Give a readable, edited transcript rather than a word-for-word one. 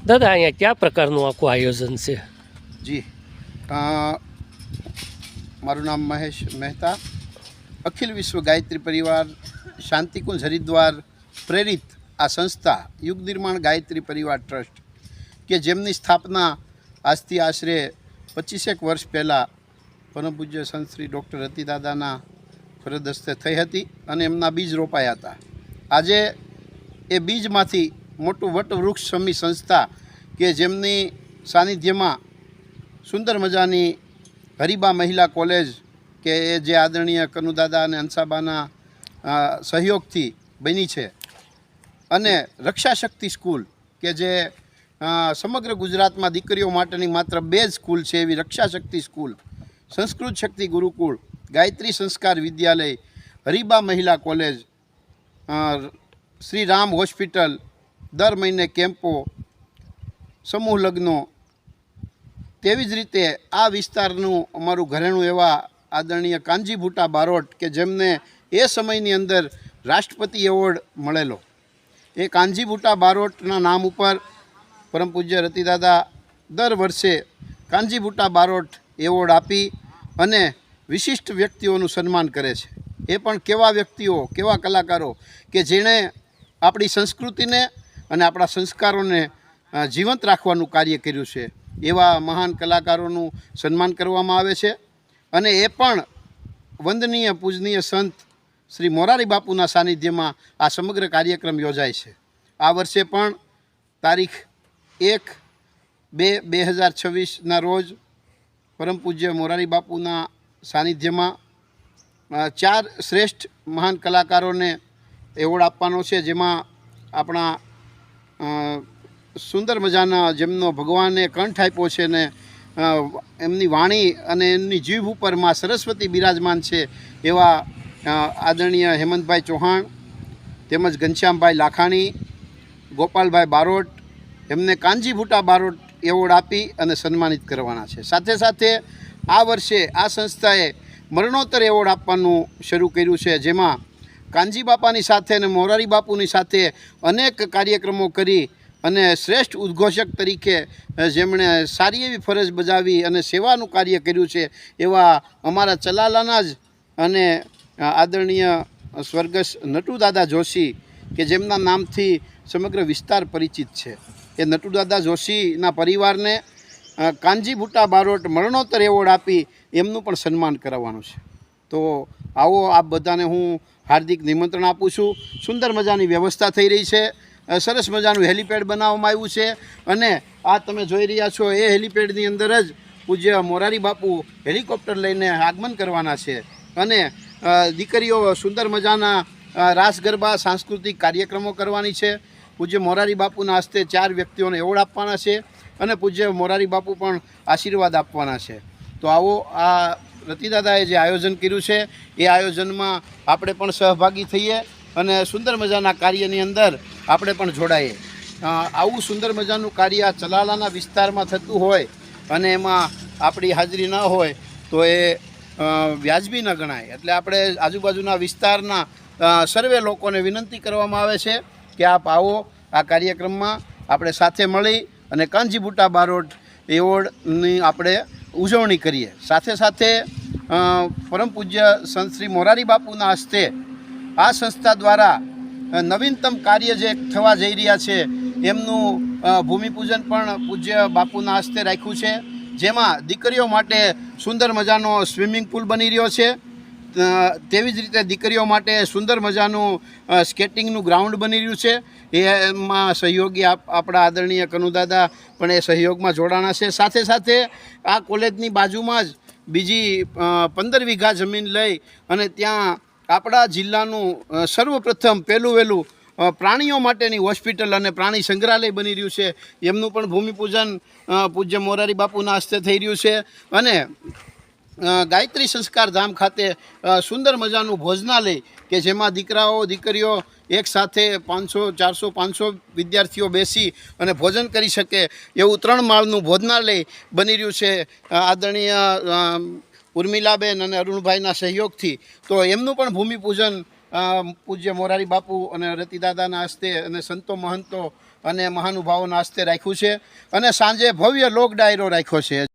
દાદા અહીંયા કયા પ્રકારનું આખું આયોજન છે? જી, મારું નામ મહેશ મહેતા. અખિલ વિશ્વ ગાયત્રી પરિવાર શાંતિકુંજ હરિદ્વાર પ્રેરિત આ સંસ્થા યુગ નિર્માણ ગાયત્રી પરિવાર ટ્રસ્ટ કે જેમની સ્થાપના આજથી આશરે 25 વર્ષ પહેલાં પરમ પૂજ્ય સંત શ્રી ડૉક્ટર રતિદાદાના ફરજ હસ્તે થઈ હતી અને એમના બીજ રોપાયા હતા. આજે એ બીજમાંથી મોટું વટવૃક્ષ સમી સંસ્થા કે જેમની સાનિધ્યમાં સુંદર મજાની હરિબા મહિલા કોલેજ કે એ જે આદરણીય કનુદાદા અને હંસાબાના સહયોગથી બની છે અને રક્ષા શક્તિ સ્કૂલ કે જે સમગ્ર ગુજરાતમાં દીકરીઓ માટેની માત્ર 2 સ્કૂલ છે એવી રક્ષા શક્તિ સ્કૂલ, સંસ્કૃત શક્તિ ગુરુકુળ, ગાયત્રી સંસ્કાર વિદ્યાલય, હરિબા મહિલા કોલેજ, શ્રી રામ હોસ્પિટલ, દર મહિને કેમ્પો, સમૂહ લગ્નો, તેવી જ રીતે આ વિસ્તારનું અમારું ઘરેણું એવા આદરણીય કાનજી ભૂટા બારોટ કે જેમને એ સમયની અંદર રાષ્ટ્રપતિ એવોર્ડ મળેલો, એ કાનજી ભૂટા બારોટના નામ ઉપર પરમ પૂજ્ય રતિદાદા દર વર્ષે કાનજી ભૂટા બારોટ એવોર્ડ આપી અને વિશિષ્ટ વ્યક્તિઓનું સન્માન કરે છે. એ પણ કેવા વ્યક્તિઓ, કેવા કલાકારો કે જેણે આપણી સંસ્કૃતિને અને આપણા સંસ્કારોને જીવંત રાખવાનું કાર્ય કર્યું છે. એવા મહાન કલાકારોનું સન્માન કરવામાં આવે છે. અને એ પણ વંદનીય પૂજનીય સંત શ્રી મોરારી બાપુના સાનિધ્યમાં આ સમગ્ર કાર્યક્રમ યોજાય છે. આ વર્ષે પણ તારીખ 1/2/2026ના રોજ પરમ પૂજ્ય મોરારી બાપુના સાનિધ્યમાં 4 શ્રેષ્ઠ મહાન કલાકારોને એવોર્ડ આપવાનો છે. જેમાં આપણા સુંદર મજાના જેમનો ભગવાને કંઠ આપ્યો છે ને એમની વાણી અને એમની જીભ ઉપર માં સરસ્વતી બિરાજમાન છે એવા આદરણીય હેમંતભાઈ ચૌહાણ તેમજ ઘનશ્યામભાઈ લાખાણી, ગોપાલભાઈ બારોટ, એમને કાનજી ભૂટા બારોટ એવોર્ડ આપી અને સન્માનિત કરવાના છે. સાથે સાથે આ વર્ષે આ સંસ્થાએ મરણોત્તર એવોર્ડ આપવાનું શરૂ કર્યું છે. જેમાં કાનજી બાપાની સાથે અને મોરારી બાપુની સાથે અનેક કાર્યક્રમો કરી અને શ્રેષ્ઠ ઉદ્ઘોષક તરીકે જેમણે સારી એવી ફરજ બજાવી અને સેવાનું કાર્ય કર્યું છે એવા અમારા ચલાલાના જ અને આદરણીય સ્વર્ગસ્થ નટુદાદા જોશી કે જેમના નામથી સમગ્ર વિસ્તાર પરિચિત છે. એ નટુદાદા જોશીના પરિવારને કાનજી ભૂટા બારોટ મરણોત્તર એવોર્ડ આપી એમનું પણ સન્માન કરાવવાનું છે. તો આવો આપ બધાને હું હાર્દિક નિમંત્રણ આપું છું. સુંદર મજાની વ્યવસ્થા થઈ રહી છે. સરસ મજાનું હેલિપેડ બનાવવામાં આવ્યું છે અને આ તમે જોઈ રહ્યા છો એ હેલિપેડની અંદર જ પૂજ્ય મોરારી બાપુ હેલિકોપ્ટર લઈને આગમન કરવાના છે અને દીકરીઓ સુંદર મજાના રાસ ગરબા સાંસ્કૃતિક કાર્યક્રમો કરવાની છે. પૂજ્ય મોરારી બાપુના હસ્તે 4 વ્યક્તિઓને એવોર્ડ આપવાના છે અને પૂજ્ય મોરારી બાપુ પણ આશીર્વાદ આપવાના છે. તો આવો આ રતિદાદાએ જે આયોજન કર્યું છે એ આયોજનમાં આપણે પણ સહભાગી થઈએ અને સુંદર મજાના કાર્યની અંદર આપણે પણ જોડાઈએ. આવું સુંદર મજાનું કાર્ય ચલાલાના વિસ્તારમાં થતું હોય અને એમાં આપણી હાજરી ન હોય તો એ વ્યાજબી ન ગણાય. એટલે આપણે આજુબાજુના વિસ્તારના સર્વે લોકોને વિનંતી કરવામાં આવે છે કે આપ આવો આ કાર્યક્રમમાં આપણે સાથે મળી અને કાનજી ભૂટા બારોટ એવોર્ડની આપણે ઉજવણી કરીએ. સાથે સાથે પરમ પૂજ્ય સંત શ્રી મોરારી બાપુના હસ્તે આ સંસ્થા દ્વારા નવીનતમ કાર્ય જે થવા જઈ રહ્યા છે એમનું ભૂમિપૂજન પણ પૂજ્ય બાપુના હસ્તે રાખ્યું છે. જેમાં દીકરીઓ માટે સુંદર મજાનો સ્વિમિંગ પુલ બની રહ્યો છે. તેવી જ રીતે દીકરીઓ માટે સુંદર મજાનું સ્કેટિંગનું ગ્રાઉન્ડ બની રહ્યું છે. એમાં સહયોગી આપણા આદરણીય કનુદાદા પણ એ સહયોગમાં જોડાણા છે. સાથે સાથે આ કોલેજની બાજુમાં જ બીજી 15 વીઘા જમીન લઈ અને ત્યાં આપણા જિલ્લાનું સર્વપ્રથમ વહેલું પ્રાણીઓ માટેની હોસ્પિટલ અને પ્રાણી સંગ્રહાલય બની રહ્યું છે. એમનું પણ ભૂમિપૂજન પૂજ્ય મોરારી બાપુના હસ્તે થઈ રહ્યું છે. અને ગાયત્રી સંસ્કાર ધામ ખાતે સુંદર મજાનું ભોજનાલય કે જેમાં દીકરીઓ એક સાથે 500, 400, 500 વિદ્યાર્થીઓ બેસી અને ભોજન કરી શકે એવું 3 માળનું ભોજનાલય બની રહ્યું છે આદરણીય ઉર્મિલાબેન અને અરુણભાઈના સહયોગથી. તો એમનું પણ ભૂમિપૂજન પૂજ્ય મોરારી બાપુ અને રતિદાદાના હસ્તે અને સંતો મહંતો અને મહાનુભાવોના હસ્તે રાખ્યું છે અને સાંજે ભવ્ય લોક ડાયરો રાખ્યો છે.